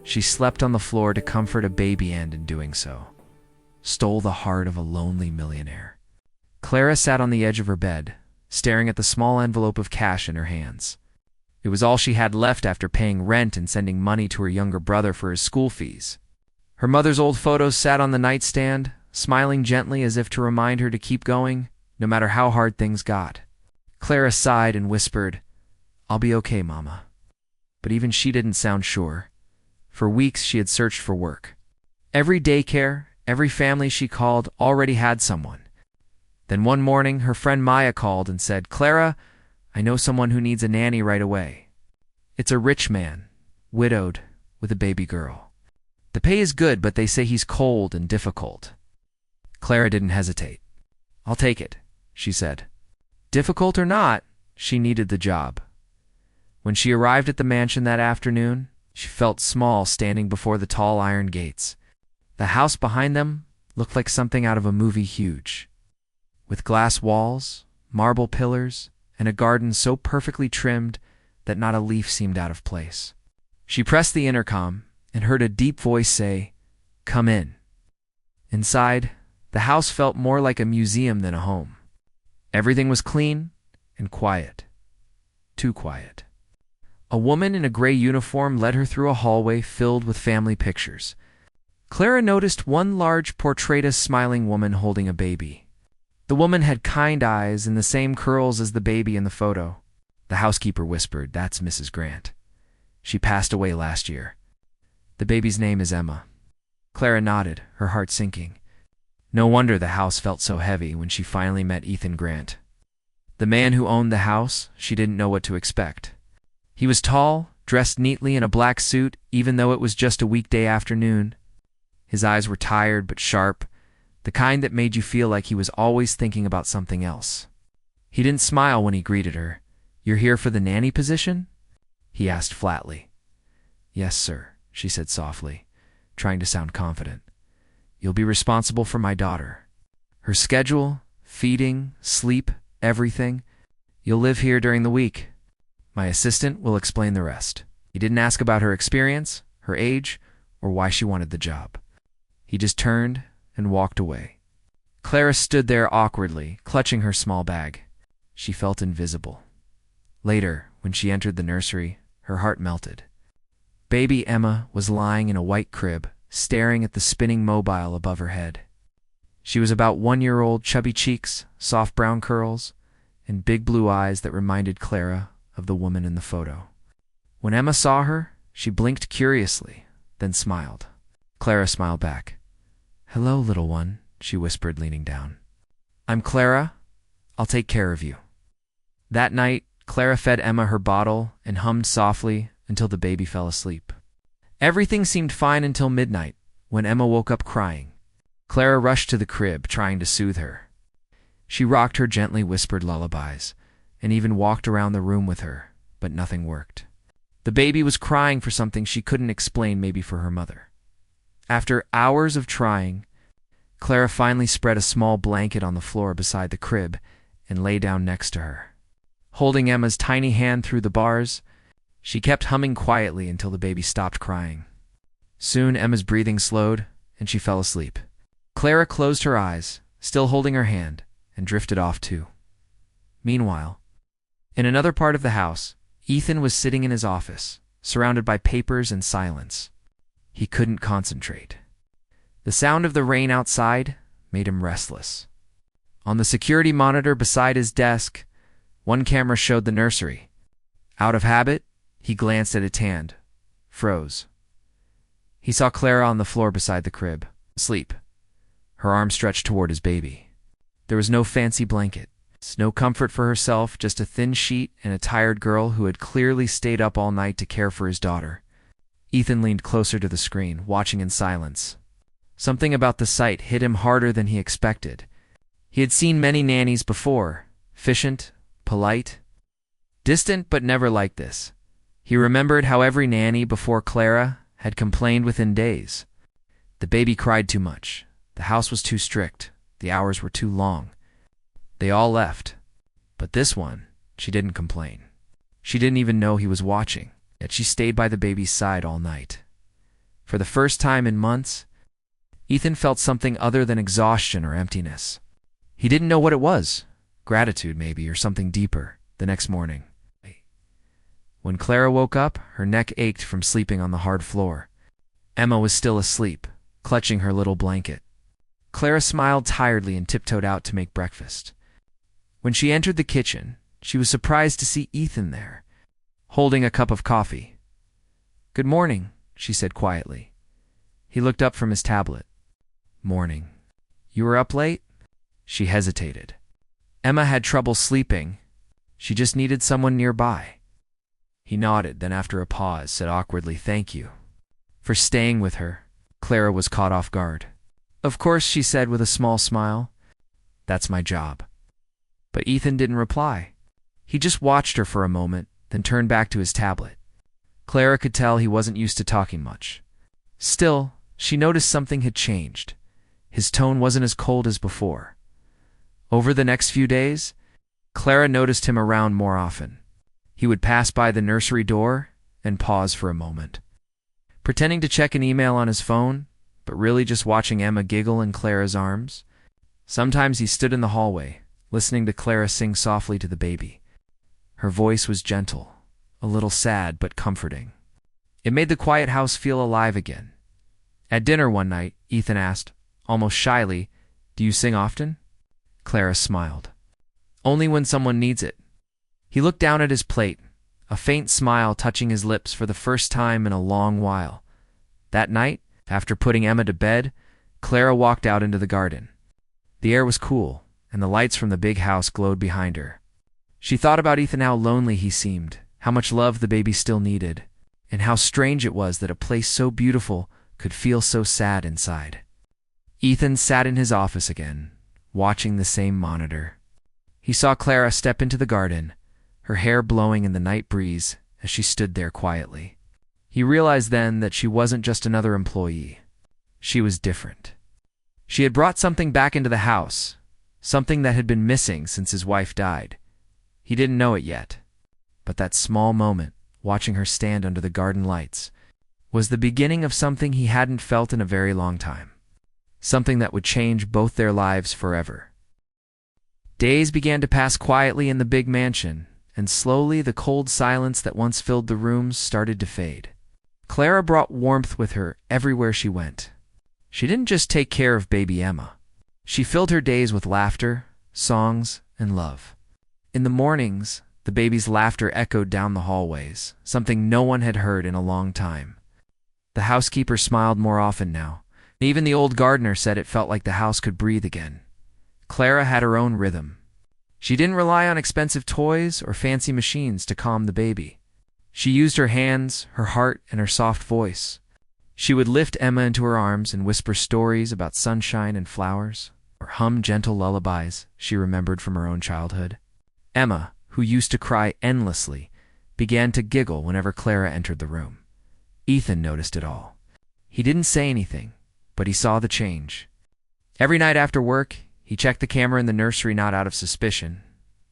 She slept on the floor to comfort a baby and, in doing so, stole the heart of a lonely millionaire. Clara sat on the edge of her bed, staring at the small envelope of cash in her hands. It was all she had left after paying rent and sending money to her younger brother for his school fees. Her mother's old photos sat on the nightstand, smiling gently as if to remind her to keep going, no matter how hard things got. Clara sighed and whispered, "I'll be okay, Mama." But even she didn't sound sure. For weeks she had searched for work. Every daycare, every family she called already had someone. Then one morning, her friend Maya called and said, "Clara, I know someone who needs a nanny right away. It's a rich man, widowed, with a baby girl. The pay is good, but they say he's cold and difficult." Clara didn't hesitate. "I'll take it," she said. Difficult or not, she needed the job. When she arrived at the mansion that afternoon, she felt small standing before the tall iron gates. The house behind them looked like something out of a movie, huge, with glass walls, marble pillars, and a garden so perfectly trimmed that not a leaf seemed out of place. She pressed the intercom and heard a deep voice say, "Come in." Inside, the house felt more like a museum than a home. Everything was clean and quiet. Too quiet. A woman in a gray uniform led her through a hallway filled with family pictures. Clara noticed one large portrait, smiling woman holding a baby. The woman had kind eyes and the same curls as the baby in the photo. The housekeeper whispered, "That's Mrs. Grant. She passed away last year. The baby's name is Emma." Clara nodded, her heart sinking. No wonder the house felt so heavy when she finally met Ethan Grant. The man who owned the house, she didn't know what to expect. He was tall, dressed neatly in a black suit, even though it was just a weekday afternoon. His eyes were tired but sharp, the kind that made you feel like he was always thinking about something else. He didn't smile when he greeted her. "You're here for the nanny position?" he asked flatly. "Yes, sir," she said softly, trying to sound confident. "You'll be responsible for my daughter. Her schedule, feeding, sleep, everything. You'll live here during the week. My assistant will explain the rest." He didn't ask about her experience, her age, or why she wanted the job. He just turned and walked away. Clara stood there awkwardly, clutching her small bag. She felt invisible. Later, when she entered the nursery, her heart melted. Baby Emma was lying in a white crib, staring at the spinning mobile above her head. She was about 1-year-old, chubby cheeks, soft brown curls, and big blue eyes that reminded Clara of the woman in the photo. When Emma saw her, she blinked curiously, then smiled. Clara smiled back. "Hello, little one," she whispered, leaning down. "I'm Clara. I'll take care of you." That night, Clara fed Emma her bottle and hummed softly until the baby fell asleep. Everything seemed fine until midnight, when Emma woke up crying. Clara rushed to the crib, trying to soothe her. She rocked her gently, whispered lullabies, and even walked around the room with her, but nothing worked. The baby was crying for something she couldn't explain, maybe for her mother. After hours of trying, Clara finally spread a small blanket on the floor beside the crib and lay down next to her. Holding Emma's tiny hand through the bars, she kept humming quietly until the baby stopped crying. Soon Emma's breathing slowed and she fell asleep. Clara closed her eyes, still holding her hand, and drifted off too. Meanwhile, in another part of the house, Ethan was sitting in his office, surrounded by papers and silence. He couldn't concentrate. The sound of the rain outside made him restless. On the security monitor beside his desk, one camera showed the nursery. Out of habit, he glanced at its hand, froze. He saw Clara on the floor beside the crib, asleep, her arm stretched toward his baby. There was no fancy blanket, no comfort for herself, just a thin sheet and a tired girl who had clearly stayed up all night to care for his daughter. Ethan leaned closer to the screen, watching in silence. Something about the sight hit him harder than he expected. He had seen many nannies before, efficient, polite, distant, but never like this. He remembered how every nanny before Clara had complained within days. The baby cried too much. The house was too strict. The hours were too long. They all left. But this one, she didn't complain. She didn't even know he was watching, yet she stayed by the baby's side all night. For the first time in months, Ethan felt something other than exhaustion or emptiness. He didn't know what it was. Gratitude, maybe, or something deeper. The next morning, when Clara woke up, her neck ached from sleeping on the hard floor. Emma was still asleep, clutching her little blanket. Clara smiled tiredly and tiptoed out to make breakfast. When she entered the kitchen, she was surprised to see Ethan there, holding a cup of coffee. "Good morning," she said quietly. He looked up from his tablet. "Morning. You were up late?" She hesitated. Emma had trouble sleeping. She just needed someone nearby. He nodded, then after a pause said awkwardly, "Thank you for staying with her." Clara was caught off guard. "Of course," she said with a small smile. "That's my job." But Ethan didn't reply. He just watched her for a moment, then turned back to his tablet. Clara could tell he wasn't used to talking much. Still, she noticed something had changed. His tone wasn't as cold as before. Over the next few days, Clara noticed him around more often. He would pass by the nursery door and pause for a moment, pretending to check an email on his phone, but really just watching Emma giggle in Clara's arms. Sometimes he stood in the hallway, listening to Clara sing softly to the baby. Her voice was gentle, a little sad but comforting. It made the quiet house feel alive again. At dinner one night, Ethan asked, almost shyly, "Do you sing often?" Clara smiled. "Only when someone needs it." He looked down at his plate, a faint smile touching his lips for the first time in a long while. That night, after putting Emma to bed, Clara walked out into the garden. The air was cool, and the lights from the big house glowed behind her. She thought about Ethan, how lonely he seemed, how much love the baby still needed, and how strange it was that a place so beautiful could feel so sad inside. Ethan sat in his office again, watching the same monitor. He saw Clara step into the garden, her hair blowing in the night breeze as she stood there quietly. He realized then that she wasn't just another employee. She was different. She had brought something back into the house, something that had been missing since his wife died. He didn't know it yet, but that small moment, watching her stand under the garden lights, was the beginning of something he hadn't felt in a very long time. Something that would change both their lives forever. Days began to pass quietly in the big mansion, and slowly the cold silence that once filled the rooms started to fade. Clara brought warmth with her everywhere she went. She didn't just take care of baby Emma. She filled her days with laughter, songs, and love. In the mornings, the baby's laughter echoed down the hallways, something no one had heard in a long time. The housekeeper smiled more often now. Even the old gardener said it felt like the house could breathe again. Clara had her own rhythm. She didn't rely on expensive toys or fancy machines to calm the baby. She used her hands, her heart, and her soft voice. She would lift Emma into her arms and whisper stories about sunshine and flowers, or hum gentle lullabies she remembered from her own childhood. Emma, who used to cry endlessly, began to giggle whenever Clara entered the room. Ethan noticed it all. He didn't say anything, but he saw the change. Every night after work, he checked the camera in the nursery, not out of suspicion,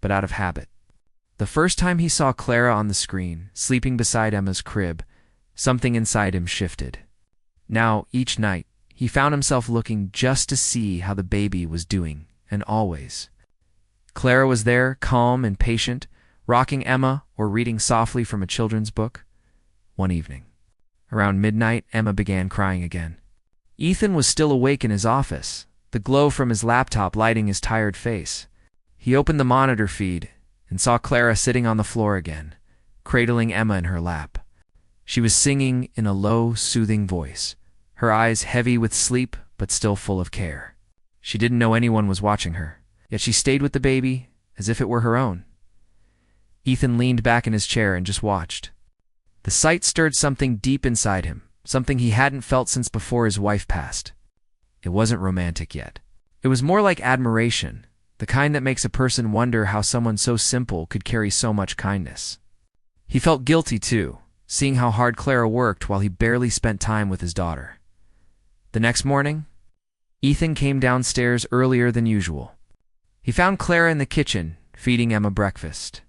but out of habit. The first time he saw Clara on the screen, sleeping beside Emma's crib, something inside him shifted. Now, each night, he found himself looking just to see how the baby was doing, and always. Clara was there, calm and patient, rocking Emma or reading softly from a children's book. One evening, around midnight, Emma began crying again. Ethan was still awake in his office, the glow from his laptop lighting his tired face. He opened the monitor feed and saw Clara sitting on the floor again, cradling Emma in her lap. She was singing in a low, soothing voice, her eyes heavy with sleep but still full of care. She didn't know anyone was watching her, yet she stayed with the baby as if it were her own. Ethan leaned back in his chair and just watched. The sight stirred something deep inside him, something he hadn't felt since before his wife passed. It wasn't romantic yet. It was more like admiration, the kind that makes a person wonder how someone so simple could carry so much kindness. He felt guilty, too, seeing how hard Clara worked while he barely spent time with his daughter. The next morning, Ethan came downstairs earlier than usual. He found Clara in the kitchen, feeding Emma breakfast.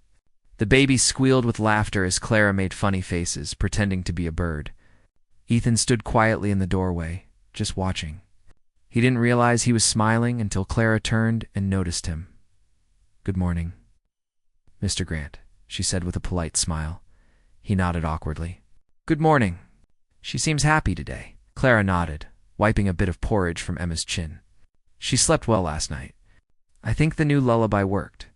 The baby squealed with laughter as Clara made funny faces, pretending to be a bird. Ethan stood quietly in the doorway, just watching. He didn't realize he was smiling until Clara turned and noticed him. "Good morning, Mr. Grant," she said with a polite smile. He nodded awkwardly. "Good morning. She seems happy today." Clara nodded, wiping a bit of porridge from Emma's chin. "She slept well last night. I think the new lullaby worked."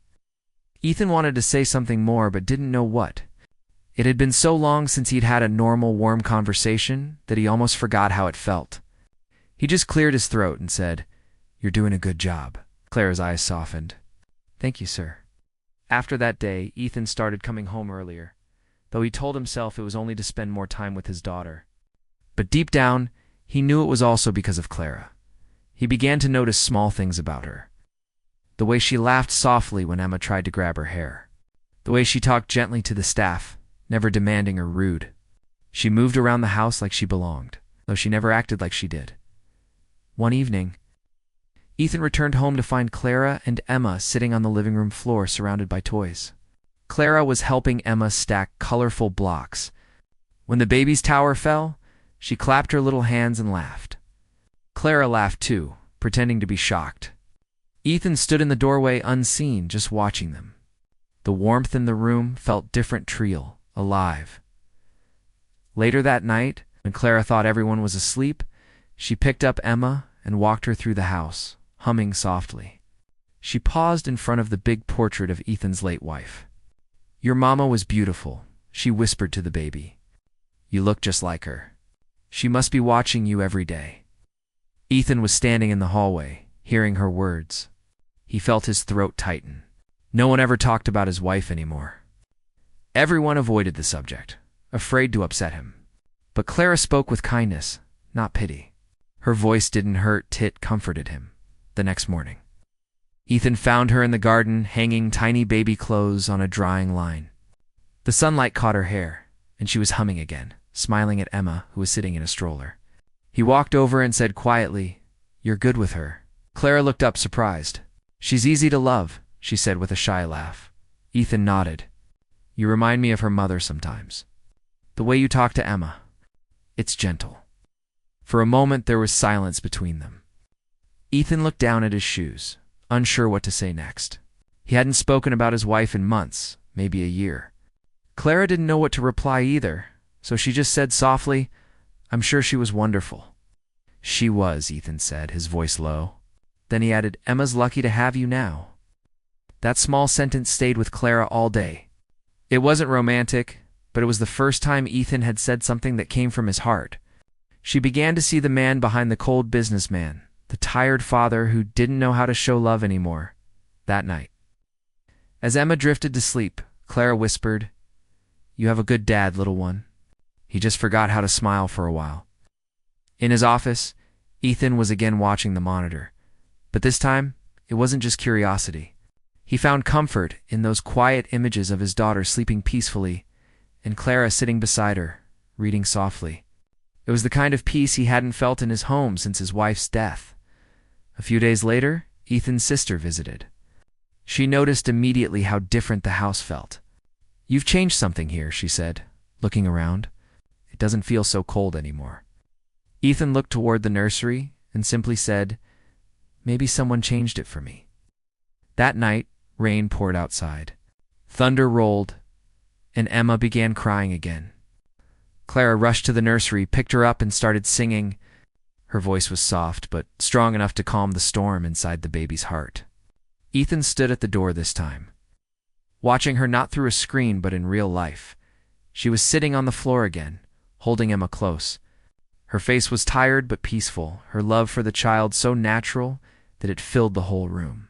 Ethan wanted to say something more but didn't know what. It had been so long since he'd had a normal, warm conversation that he almost forgot how it felt. He just cleared his throat and said, "You're doing a good job." Clara's eyes softened. "Thank you, sir." After that day, Ethan started coming home earlier, though he told himself it was only to spend more time with his daughter. But deep down, he knew it was also because of Clara. He began to notice small things about her. The way she laughed softly when Emma tried to grab her hair. The way she talked gently to the staff, never demanding or rude. She moved around the house like she belonged, though she never acted like she did. One evening, Ethan returned home to find Clara and Emma sitting on the living room floor surrounded by toys. Clara was helping Emma stack colorful blocks. When the baby's tower fell, she clapped her little hands and laughed. Clara laughed too, pretending to be shocked. Ethan stood in the doorway unseen, just watching them. The warmth in the room felt different, real, alive. Later that night, when Clara thought everyone was asleep, she picked up Emma and walked her through the house, humming softly. She paused in front of the big portrait of Ethan's late wife. "Your mama was beautiful," she whispered to the baby. "You look just like her. She must be watching you every day." Ethan was standing in the hallway, hearing her words. He felt his throat tighten. No one ever talked about his wife anymore. Everyone avoided the subject, afraid to upset him. But Clara spoke with kindness, not pity. Her voice didn't hurt, it comforted him. The next morning, Ethan found her in the garden, hanging tiny baby clothes on a drying line. The sunlight caught her hair, and she was humming again, smiling at Emma, who was sitting in a stroller. He walked over and said quietly, "You're good with her." Clara looked up surprised. "She's easy to love," she said with a shy laugh. Ethan nodded. "You remind me of her mother sometimes. The way you talk to Emma. It's gentle." For a moment there was silence between them. Ethan looked down at his shoes, unsure what to say next. He hadn't spoken about his wife in months, maybe a year. Clara didn't know what to reply either, so she just said softly, "I'm sure she was wonderful." "She was," Ethan said, his voice low. Then he added, "Emma's lucky to have you now." That small sentence stayed with Clara all day. It wasn't romantic, but it was the first time Ethan had said something that came from his heart. She began to see the man behind the cold businessman, the tired father who didn't know how to show love anymore, that night. As Emma drifted to sleep, Clara whispered, "You have a good dad, little one." He just forgot how to smile for a while. In his office, Ethan was again watching the monitor. But this time, it wasn't just curiosity. He found comfort in those quiet images of his daughter sleeping peacefully and Clara sitting beside her, reading softly. It was the kind of peace he hadn't felt in his home since his wife's death. A few days later, Ethan's sister visited. She noticed immediately how different the house felt. "You've changed something here," she said, looking around. "It doesn't feel so cold anymore." Ethan looked toward the nursery and simply said, "Maybe someone changed it for me." That night, rain poured outside. Thunder rolled, and Emma began crying again. Clara rushed to the nursery, picked her up, and started singing. Her voice was soft, but strong enough to calm the storm inside the baby's heart. Ethan stood at the door this time, watching her not through a screen but in real life. She was sitting on the floor again, holding Emma close. Her face was tired but peaceful, her love for the child so natural that it filled the whole room.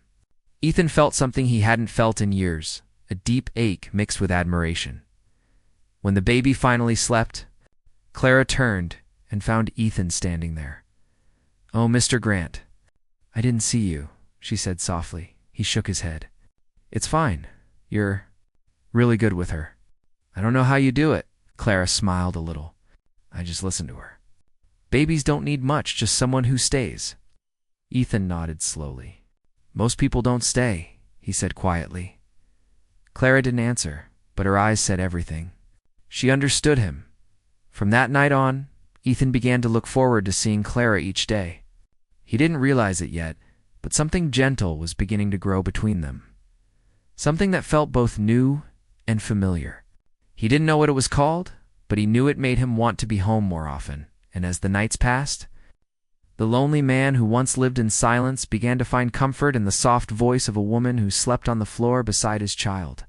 Ethan felt something he hadn't felt in years, a deep ache mixed with admiration. When the baby finally slept, Clara turned and found Ethan standing there. "Oh, Mr. Grant, I didn't see you," she said softly. He shook his head. "It's fine. You're really good with her." "I don't know how you do it." Clara smiled a little. "I just listen to her. Babies don't need much, just someone who stays." Ethan nodded slowly. "Most people don't stay," he said quietly. Clara didn't answer, but her eyes said everything. She understood him. From that night on, Ethan began to look forward to seeing Clara each day. He didn't realize it yet, but something gentle was beginning to grow between them. Something that felt both new and familiar. He didn't know what it was called, but he knew it made him want to be home more often, and as the nights passed, the lonely man who once lived in silence began to find comfort in the soft voice of a woman who slept on the floor beside his child.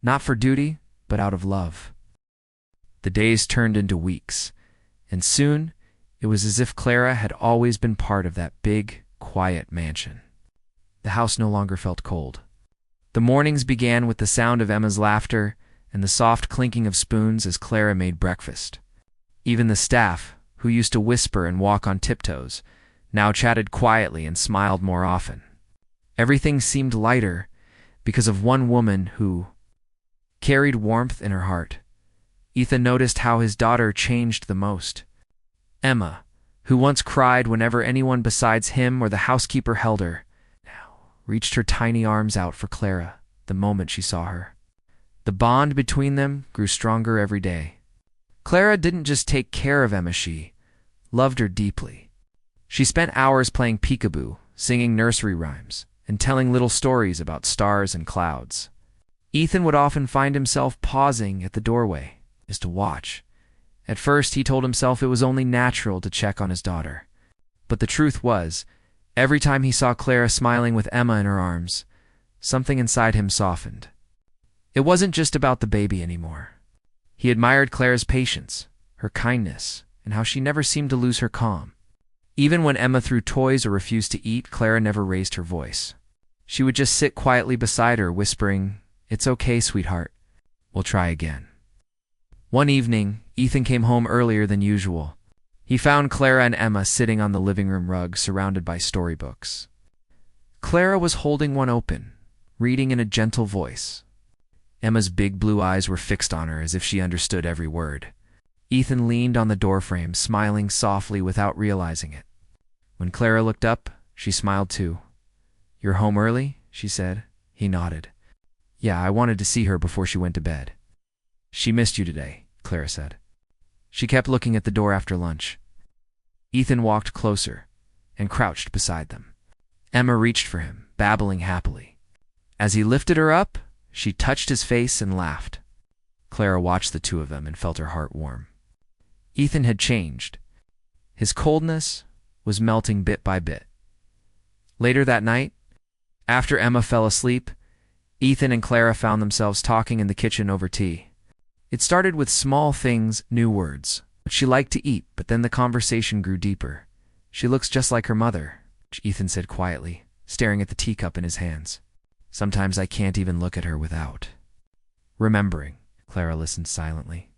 Not for duty, but out of love. The days turned into weeks, and soon it was as if Clara had always been part of that big, quiet mansion. The house no longer felt cold. The mornings began with the sound of Emma's laughter and the soft clinking of spoons as Clara made breakfast. Even the staff, who used to whisper and walk on tiptoes, now chatted quietly and smiled more often. Everything seemed lighter because of one woman who carried warmth in her heart. Ethan noticed how his daughter changed the most. Emma, who once cried whenever anyone besides him or the housekeeper held her, now reached her tiny arms out for Clara the moment she saw her. The bond between them grew stronger every day. Clara didn't just take care of Emma, she loved her deeply. She spent hours playing peekaboo, singing nursery rhymes, and telling little stories about stars and clouds. Ethan would often find himself pausing at the doorway just to watch. At first, he told himself it was only natural to check on his daughter. But the truth was, every time he saw Clara smiling with Emma in her arms, something inside him softened. It wasn't just about the baby anymore. He admired Clara's patience, her kindness, and how she never seemed to lose her calm. Even when Emma threw toys or refused to eat, Clara never raised her voice. She would just sit quietly beside her, whispering, "It's okay, sweetheart. We'll try again." One evening, Ethan came home earlier than usual. He found Clara and Emma sitting on the living room rug, surrounded by storybooks. Clara was holding one open, reading in a gentle voice. Emma's big blue eyes were fixed on her as if she understood every word. Ethan leaned on the doorframe, smiling softly without realizing it. When Clara looked up, she smiled too. "You're home early?" she said. He nodded. "Yeah, I wanted to see her before she went to bed." "She missed you today," Clara said. She kept looking at the door after lunch. Ethan walked closer and crouched beside them. Emma reached for him, babbling happily. As he lifted her up, she touched his face and laughed. Clara watched the two of them and felt her heart warm. Ethan had changed. His coldness was melting bit by bit. Later that night, after Emma fell asleep, Ethan and Clara found themselves talking in the kitchen over tea. It started with small things, new words. What she liked to eat, but then the conversation grew deeper. "She looks just like her mother," Ethan said quietly, staring at the teacup in his hands. "Sometimes I can't even look at her without remembering." Clara listened silently.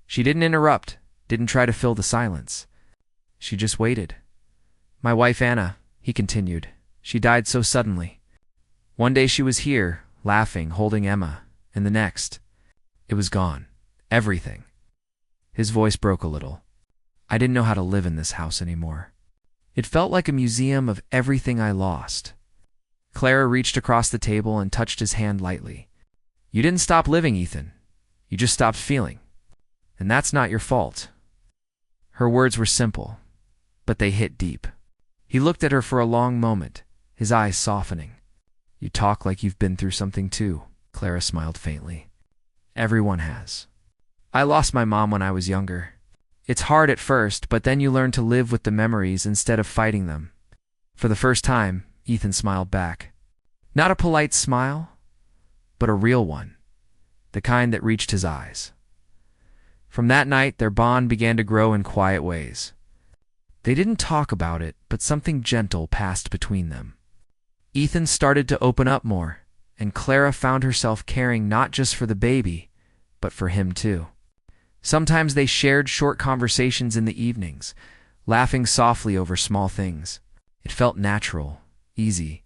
She didn't interrupt, didn't try to fill the silence. She just waited. "My wife Anna," he continued. "She died so suddenly. One day she was here, laughing, holding Emma, and the next, it was gone. Everything." His voice broke a little. "I didn't know how to live in this house anymore. It felt like a museum of everything I lost." Clara reached across the table and touched his hand lightly. "You didn't stop living, Ethan. You just stopped feeling. And that's not your fault." Her words were simple, but they hit deep. He looked at her for a long moment, his eyes softening. "You talk like you've been through something too," Clara smiled faintly. "Everyone has. I lost my mom when I was younger. It's hard at first, but then you learn to live with the memories instead of fighting them." For the first time, Ethan smiled back. Not a polite smile, but a real one, the kind that reached his eyes. From that night, their bond began to grow in quiet ways. They didn't talk about it, but something gentle passed between them. Ethan started to open up more, and Clara found herself caring not just for the baby, but for him too. Sometimes they shared short conversations in the evenings, laughing softly over small things. It felt natural, easy.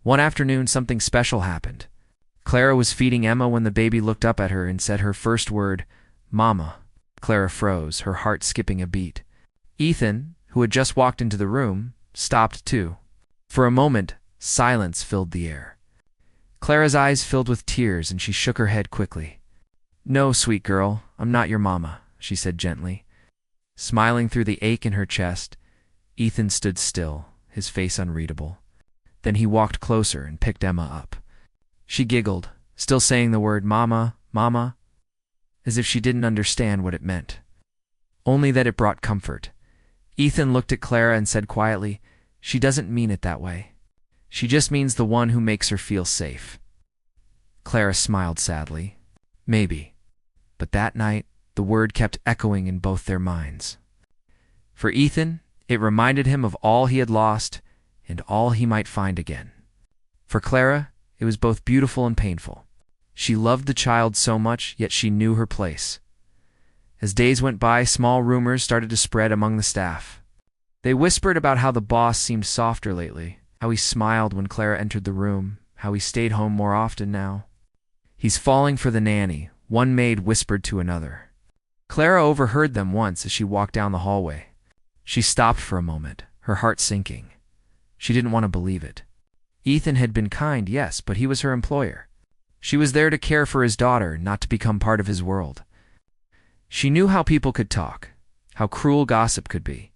One afternoon, something special happened. Clara was feeding Emma when the baby looked up at her and said her first word, "Mama." Clara froze, her heart skipping a beat. Ethan, who had just walked into the room, stopped too. For a moment, silence filled the air. Clara's eyes filled with tears and she shook her head quickly. "No, sweet girl, I'm not your mama," she said gently. Smiling through the ache in her chest, Ethan stood still, his face unreadable. Then he walked closer and picked Emma up. She giggled, still saying the word "Mama, Mama," as if she didn't understand what it meant. Only that it brought comfort. Ethan looked at Clara and said quietly, "She doesn't mean it that way. She just means the one who makes her feel safe." Clara smiled sadly. Maybe. But that night, the word kept echoing in both their minds. For Ethan, it reminded him of all he had lost and all he might find again. For Clara, it was both beautiful and painful. She loved the child so much, yet she knew her place. As days went by, small rumors started to spread among the staff. They whispered about how the boss seemed softer lately, how he smiled when Clara entered the room, how he stayed home more often now. "He's falling for the nanny," one maid whispered to another. Clara overheard them once as she walked down the hallway. She stopped for a moment, her heart sinking. She didn't want to believe it. Ethan had been kind, yes, but he was her employer. She was there to care for his daughter, not to become part of his world. She knew how people could talk, how cruel gossip could be.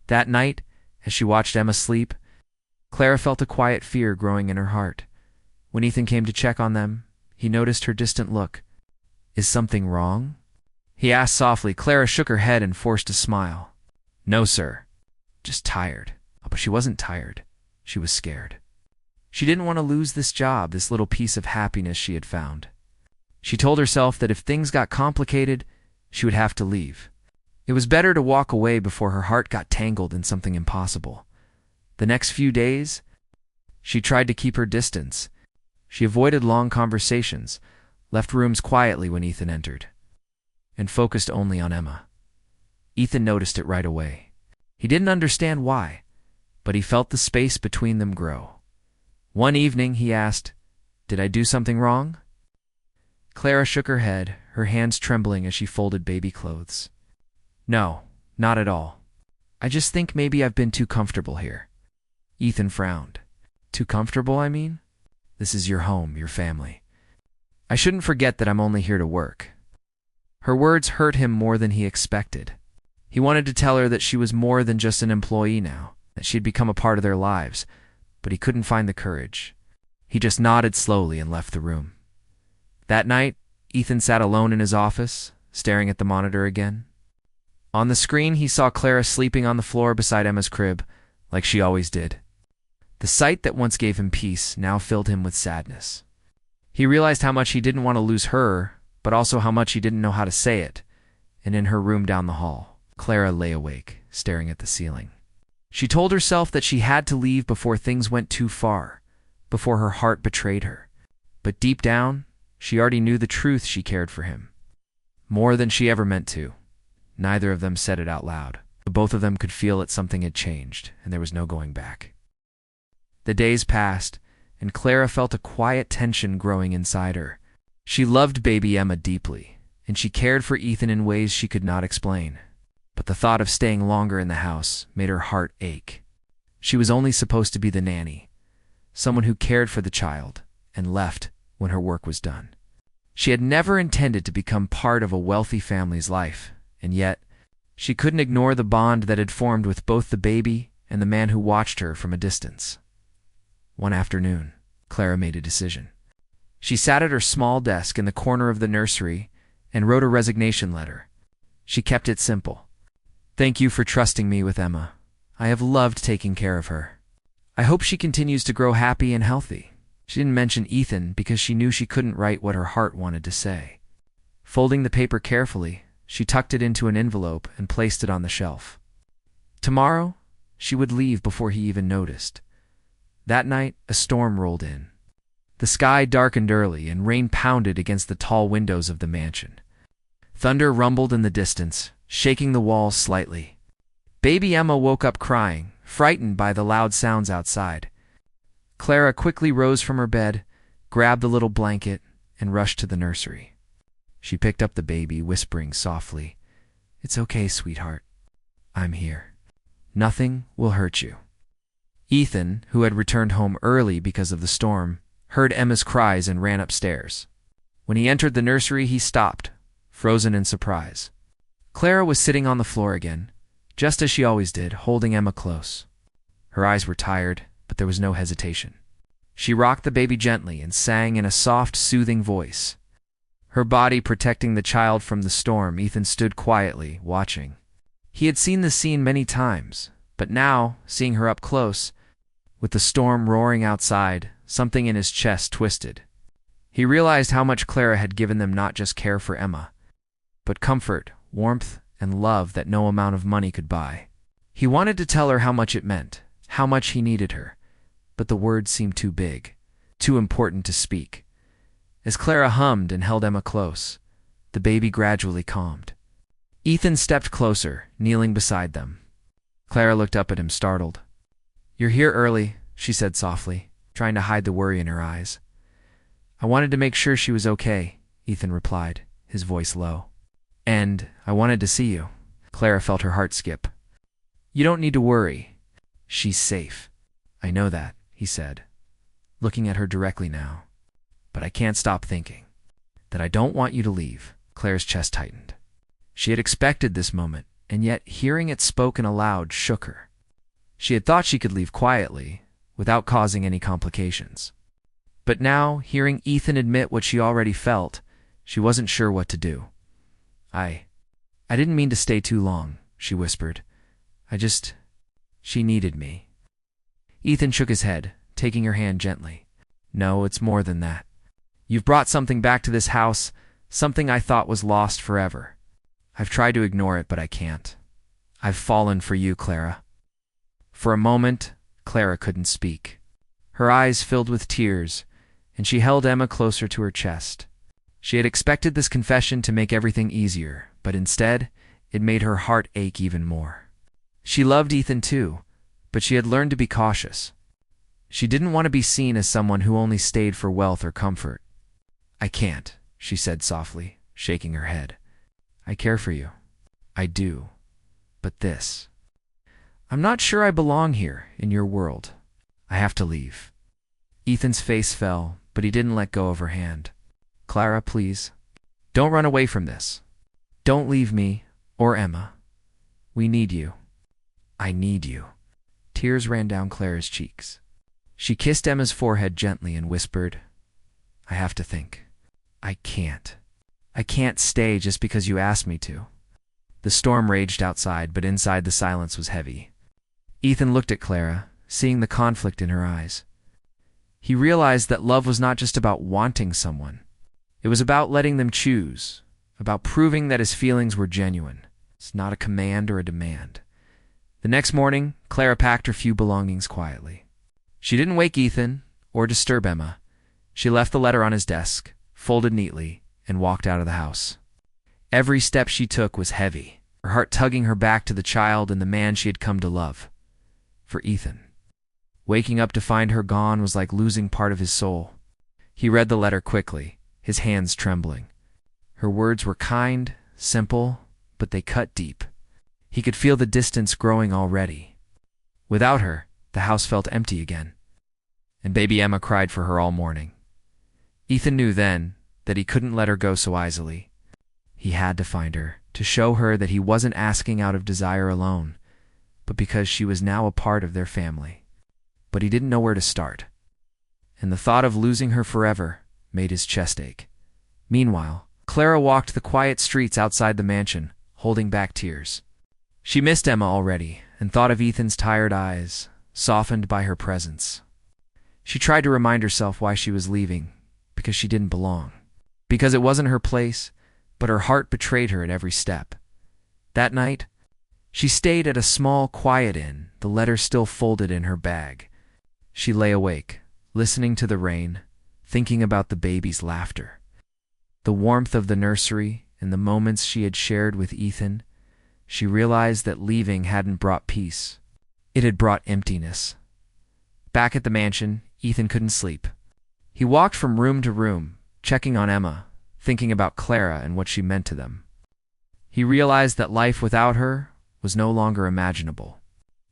That night, as she watched Emma sleep, Clara felt a quiet fear growing in her heart. When Ethan came to check on them, he noticed her distant look. "Is something wrong?" he asked softly. Clara shook her head and forced a smile. "No, sir. Just tired." But she wasn't tired. She was scared. She didn't want to lose this job, this little piece of happiness she had found. She told herself that if things got complicated, she would have to leave. It was better to walk away before her heart got tangled in something impossible. The next few days, she tried to keep her distance. She avoided long conversations, left rooms quietly when Ethan entered, and focused only on Emma. Ethan noticed it right away. He didn't understand why, but he felt the space between them grow. One evening, he asked, "Did I do something wrong?" Clara shook her head, her hands trembling as she folded baby clothes. "No, not at all. I just think maybe I've been too comfortable here." Ethan frowned. "Too comfortable, I mean? This is your home, your family. I shouldn't forget that I'm only here to work." Her words hurt him more than he expected. He wanted to tell her that she was more than just an employee now, that she had become a part of their lives, but he couldn't find the courage. He just nodded slowly and left the room. That night, Ethan sat alone in his office, staring at the monitor again. On the screen, he saw Clara sleeping on the floor beside Emma's crib, like she always did. The sight that once gave him peace now filled him with sadness. He realized how much he didn't want to lose her, but also how much he didn't know how to say it, and in her room down the hall, Clara lay awake, staring at the ceiling. She told herself that she had to leave before things went too far, before her heart betrayed her. But deep down, she already knew the truth. She cared for him, more than she ever meant to. Neither of them said it out loud, but both of them could feel that something had changed, and there was no going back. The days passed, and Clara felt a quiet tension growing inside her. She loved baby Emma deeply, and she cared for Ethan in ways she could not explain. But the thought of staying longer in the house made her heart ache. She was only supposed to be the nanny, someone who cared for the child and left when her work was done. She had never intended to become part of a wealthy family's life, and yet she couldn't ignore the bond that had formed with both the baby and the man who watched her from a distance. One afternoon, Clara made a decision. She sat at her small desk in the corner of the nursery and wrote a resignation letter. She kept it simple. "Thank you for trusting me with Emma. I have loved taking care of her. I hope she continues to grow happy and healthy." She didn't mention Ethan because she knew she couldn't write what her heart wanted to say. Folding the paper carefully, she tucked it into an envelope and placed it on the shelf. Tomorrow, she would leave before he even noticed. That night, a storm rolled in. The sky darkened early and rain pounded against the tall windows of the mansion. Thunder rumbled in the distance, shaking the walls slightly. Baby Emma woke up crying, frightened by the loud sounds outside. Clara quickly rose from her bed, grabbed the little blanket, and rushed to the nursery. She picked up the baby, whispering softly, "It's okay, sweetheart. I'm here. Nothing will hurt you." Ethan, who had returned home early because of the storm, heard Emma's cries and ran upstairs. When he entered the nursery, he stopped, frozen in surprise. Clara was sitting on the floor again, just as she always did, holding Emma close. Her eyes were tired, but there was no hesitation. She rocked the baby gently and sang in a soft, soothing voice. Her body protecting the child from the storm, Ethan stood quietly, watching. He had seen the scene many times, but now, seeing her up close, with the storm roaring outside, something in his chest twisted. He realized how much Clara had given them, not just care for Emma, but comfort, warmth, and love that no amount of money could buy. He wanted to tell her how much it meant, how much he needed her, but the words seemed too big, too important to speak. As Clara hummed and held Emma close, the baby gradually calmed. Ethan stepped closer, kneeling beside them. Clara looked up at him, startled. "You're here early," she said softly, trying to hide the worry in her eyes. "I wanted to make sure she was okay," Ethan replied, his voice low. "And I wanted to see you." Clara felt her heart skip. "You don't need to worry. She's safe." "I know that," he said, looking at her directly now. "But I can't stop thinking that I don't want you to leave." Clara's chest tightened. She had expected this moment, and yet hearing it spoken aloud shook her. She had thought she could leave quietly, without causing any complications. But now, hearing Ethan admit what she already felt, she wasn't sure what to do. I didn't mean to stay too long," she whispered. She needed me." Ethan shook his head, taking her hand gently. "No, it's more than that. You've brought something back to this house, something I thought was lost forever. I've tried to ignore it, but I can't. I've fallen for you, Clara." For a moment, Clara couldn't speak. Her eyes filled with tears, and she held Emma closer to her chest. She had expected this confession to make everything easier, but instead, it made her heart ache even more. She loved Ethan too, but she had learned to be cautious. She didn't want to be seen as someone who only stayed for wealth or comfort. "I can't," she said softly, shaking her head. "I care for you. I do. But this. I'm not sure I belong here, in your world. I have to leave." Ethan's face fell, but he didn't let go of her hand. "Clara, please. Don't run away from this. Don't leave me, or Emma. We need you. I need you." Tears ran down Clara's cheeks. She kissed Emma's forehead gently and whispered, "I have to think. I can't. I can't stay just because you asked me to." The storm raged outside, but inside the silence was heavy. Ethan looked at Clara, seeing the conflict in her eyes. He realized that love was not just about wanting someone. It was about letting them choose, about proving that his feelings were genuine. It's not a command or a demand. The next morning, Clara packed her few belongings quietly. She didn't wake Ethan or disturb Emma. She left the letter on his desk, folded neatly, and walked out of the house. Every step she took was heavy, her heart tugging her back to the child and the man she had come to love. For Ethan. Waking up to find her gone was like losing part of his soul. He read the letter quickly, his hands trembling. Her words were kind, simple, but they cut deep. He could feel the distance growing already. Without her, the house felt empty again. And baby Emma cried for her all morning. Ethan knew then that he couldn't let her go so easily. He had to find her, to show her that he wasn't asking out of desire alone, but because she was now a part of their family. But he didn't know where to start. And the thought of losing her forever made his chest ache. Meanwhile, Clara walked the quiet streets outside the mansion, holding back tears. She missed Emma already, and thought of Ethan's tired eyes, softened by her presence. She tried to remind herself why she was leaving, because she didn't belong. Because it wasn't her place, but her heart betrayed her at every step. That night, she stayed at a small, quiet inn, the letter still folded in her bag. She lay awake, listening to the rain, thinking about the baby's laughter, the warmth of the nursery, and the moments she had shared with Ethan. She realized that leaving hadn't brought peace. It had brought emptiness. Back at the mansion, Ethan couldn't sleep. He walked from room to room, checking on Emma, thinking about Clara and what she meant to them. He realized that life without her was no longer imaginable.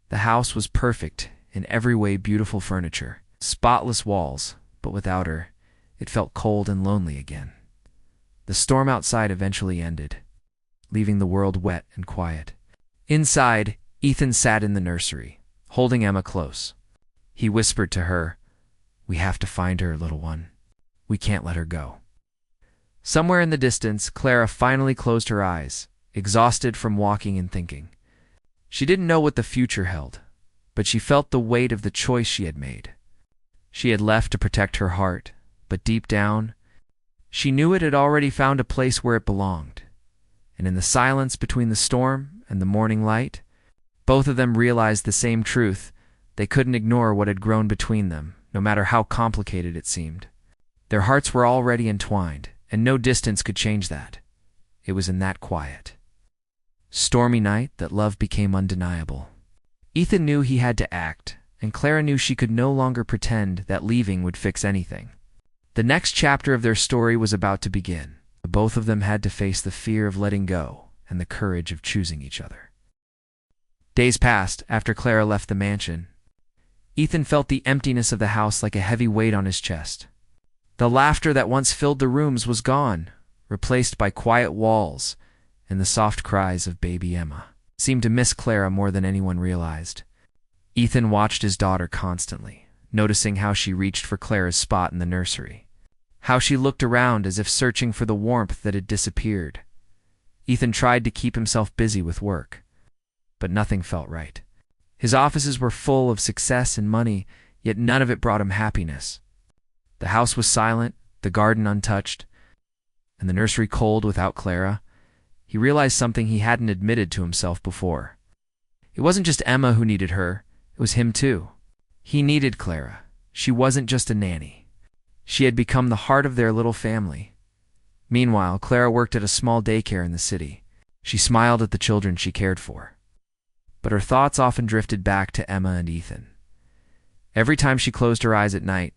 The house was perfect, in every way beautiful furniture, spotless walls, but without her, it felt cold and lonely again. The storm outside eventually ended. leaving the world wet and quiet. Inside, Ethan sat in the nursery, holding Emma close. He whispered to her, "We have to find her, little one. We can't let her go." Somewhere in the distance, Clara finally closed her eyes, exhausted from walking and thinking. She didn't know what the future held, but she felt the weight of the choice she had made. She had left to protect her heart, but deep down, she knew it had already found a place where it belonged. And in the silence between the storm and the morning light, both of them realized the same truth. They couldn't ignore what had grown between them, no matter how complicated it seemed. Their hearts were already entwined, and no distance could change that. It was in that quiet, stormy night that love became undeniable. Ethan knew he had to act, and Clara knew she could no longer pretend that leaving would fix anything. The next chapter of their story was about to begin. Both of them had to face the fear of letting go and the courage of choosing each other. Days passed after Clara left the mansion. Ethan felt the emptiness of the house like a heavy weight on his chest. The laughter that once filled the rooms was gone, replaced by quiet walls and the soft cries of baby Emma. He seemed to miss Clara more than anyone realized. Ethan watched his daughter constantly, noticing how she reached for Clara's spot in the nursery, how she looked around as if searching for the warmth that had disappeared. Ethan tried to keep himself busy with work, but nothing felt right. His offices were full of success and money, yet none of it brought him happiness. The house was silent, the garden untouched, and the nursery cold without Clara. He realized something he hadn't admitted to himself before. It wasn't just Emma who needed her, it was him too. He needed Clara. She wasn't just a nanny. She had become the heart of their little family. Meanwhile, Clara worked at a small daycare in the city. She smiled at the children she cared for. But her thoughts often drifted back to Emma and Ethan. Every time she closed her eyes at night,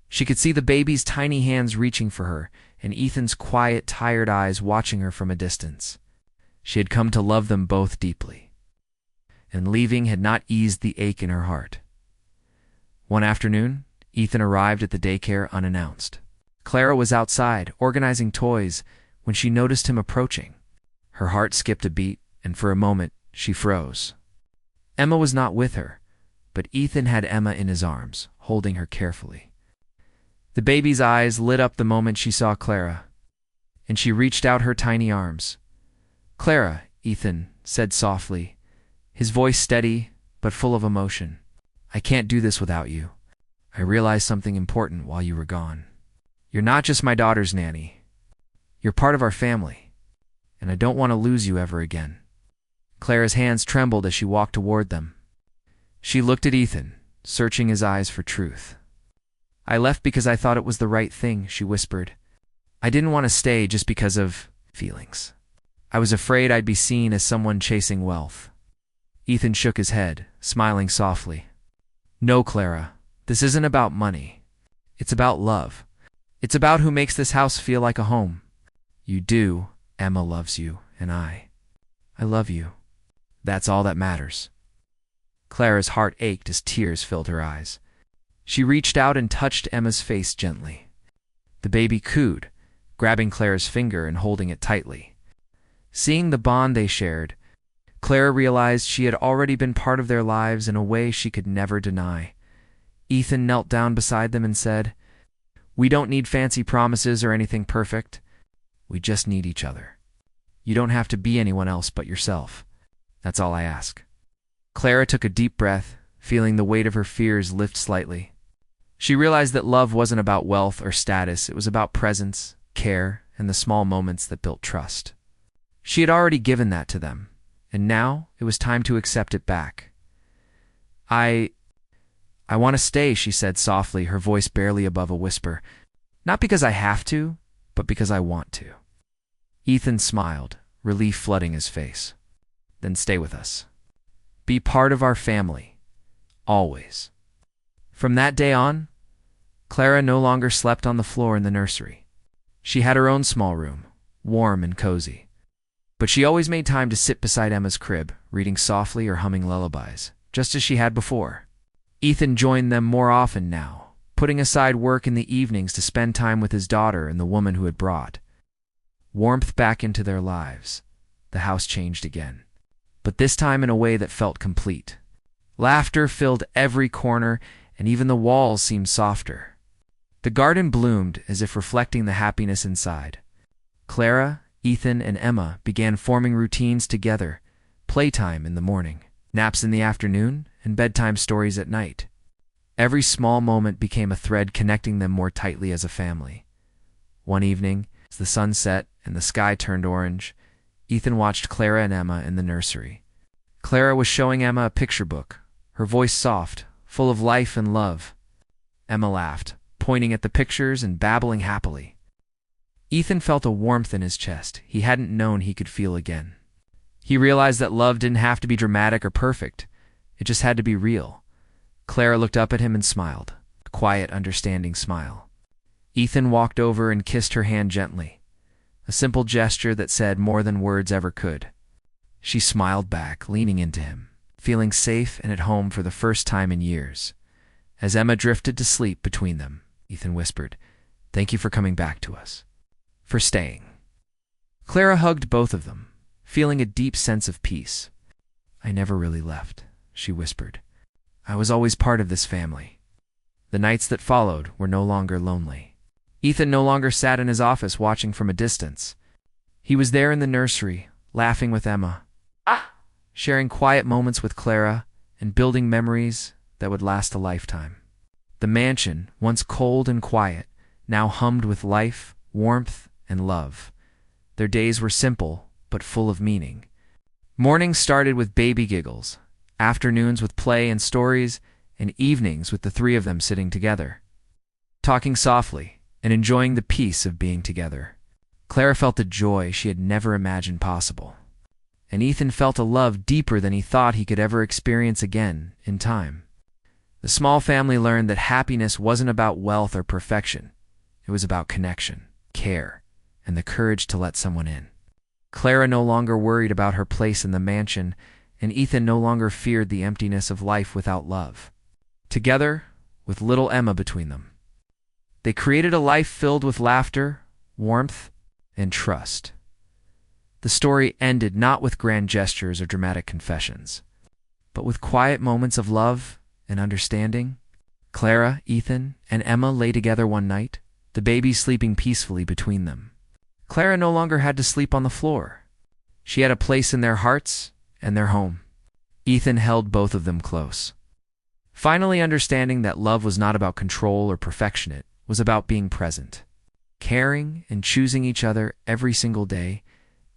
she could see the baby's tiny hands reaching for her and Ethan's quiet, tired eyes watching her from a distance. She had come to love them both deeply, and leaving had not eased the ache in her heart. One afternoon, Ethan arrived at the daycare unannounced. Clara was outside, organizing toys, when she noticed him approaching. Her heart skipped a beat, and for a moment, she froze. Emma was not with her, but Ethan had Emma in his arms, holding her carefully. The baby's eyes lit up the moment she saw Clara, and she reached out her tiny arms. "Clara," Ethan said softly, his voice steady but full of emotion. "I can't do this without you. I realized something important while you were gone. You're not just my daughter's nanny. You're part of our family, and I don't want to lose you ever again." Clara's hands trembled as she walked toward them. She looked at Ethan, searching his eyes for truth. "I left because I thought it was the right thing," she whispered. "I didn't want to stay just because of feelings. I was afraid I'd be seen as someone chasing wealth." Ethan shook his head, smiling softly. "No, Clara, this isn't about money. It's about love. It's about who makes this house feel like a home. You do. Emma loves you, and I love you. That's all that matters." Clara's heart ached as tears filled her eyes. She reached out and touched Emma's face gently. The baby cooed, grabbing Clara's finger and holding it tightly. Seeing the bond they shared, Clara realized she had already been part of their lives in a way she could never deny. Ethan knelt down beside them and said, "We don't need fancy promises or anything perfect. We just need each other. You don't have to be anyone else but yourself. That's all I ask." Clara took a deep breath, feeling the weight of her fears lift slightly. She realized that love wasn't about wealth or status. It was about presence, care, and the small moments that built trust. She had already given that to them, and now it was time to accept it back. I want to stay," she said softly, her voice barely above a whisper. "Not because I have to, but because I want to." Ethan smiled, relief flooding his face. "Then stay with us. Be part of our family. Always." From that day on, Clara no longer slept on the floor in the nursery. She had her own small room, warm and cozy. But she always made time to sit beside Emma's crib, reading softly or humming lullabies, just as she had before. Ethan joined them more often now, putting aside work in the evenings to spend time with his daughter and the woman who had brought warmth back into their lives. the house changed again. But this time in a way that felt complete. Laughter filled every corner, and even the walls seemed softer. The garden bloomed as if reflecting the happiness inside. Clara, Ethan, and Emma began forming routines together, playtime in the morning, naps in the afternoon, and bedtime stories at night. Every small moment became a thread connecting them more tightly as a family. One evening, as the sun set and the sky turned orange, Ethan watched Clara and Emma in the nursery. Clara was showing Emma a picture book, her voice soft, full of life and love. Emma laughed, pointing at the pictures and babbling happily. Ethan felt a warmth in his chest he hadn't known he could feel again. He realized that love didn't have to be dramatic or perfect. It just had to be real. Clara looked up at him and smiled, a quiet, understanding smile. Ethan walked over and kissed her hand gently, a simple gesture that said more than words ever could. She smiled back, leaning into him, feeling safe and at home for the first time in years. As Emma drifted to sleep between them, Ethan whispered, "Thank you for coming back to us. For staying." Clara hugged both of them, feeling a deep sense of peace. "I never really left," she whispered. "I was always part of this family." The nights that followed were no longer lonely. Ethan no longer sat in his office watching from a distance. He was there in the nursery, laughing with Emma, sharing quiet moments with Clara, and building memories that would last a lifetime. The mansion, once cold and quiet, now hummed with life, warmth, and love. Their days were simple, but full of meaning. Mornings started with baby giggles, afternoons with play and stories, and evenings with the three of them sitting together, talking softly and enjoying the peace of being together. Clara felt a joy she had never imagined possible, and Ethan felt a love deeper than he thought he could ever experience again in time. The small family learned that happiness wasn't about wealth or perfection. It was about connection, care, and the courage to let someone in. Clara no longer worried about her place in the mansion, and Ethan no longer feared the emptiness of life without love. Together, with little Emma between them, they created a life filled with laughter, warmth, and trust. The story ended not with grand gestures or dramatic confessions, but with quiet moments of love and understanding. Clara, Ethan, and Emma lay together one night, the baby sleeping peacefully between them. Clara no longer had to sleep on the floor. She had a place in their hearts and their home. Ethan held both of them close, finally understanding that love was not about control or perfection. It was about being present, caring, and choosing each other every single day.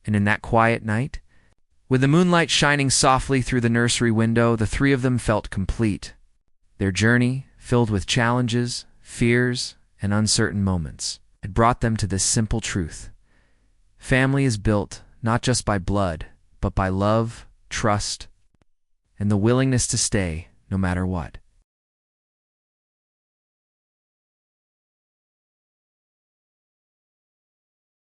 And in that quiet night, with the moonlight shining softly through the nursery window, the three of them felt complete. Their journey, filled with challenges, fears, and uncertain moments, had brought them to this simple truth. Family is built not just by blood, but by love, trust, and the willingness to stay no matter what.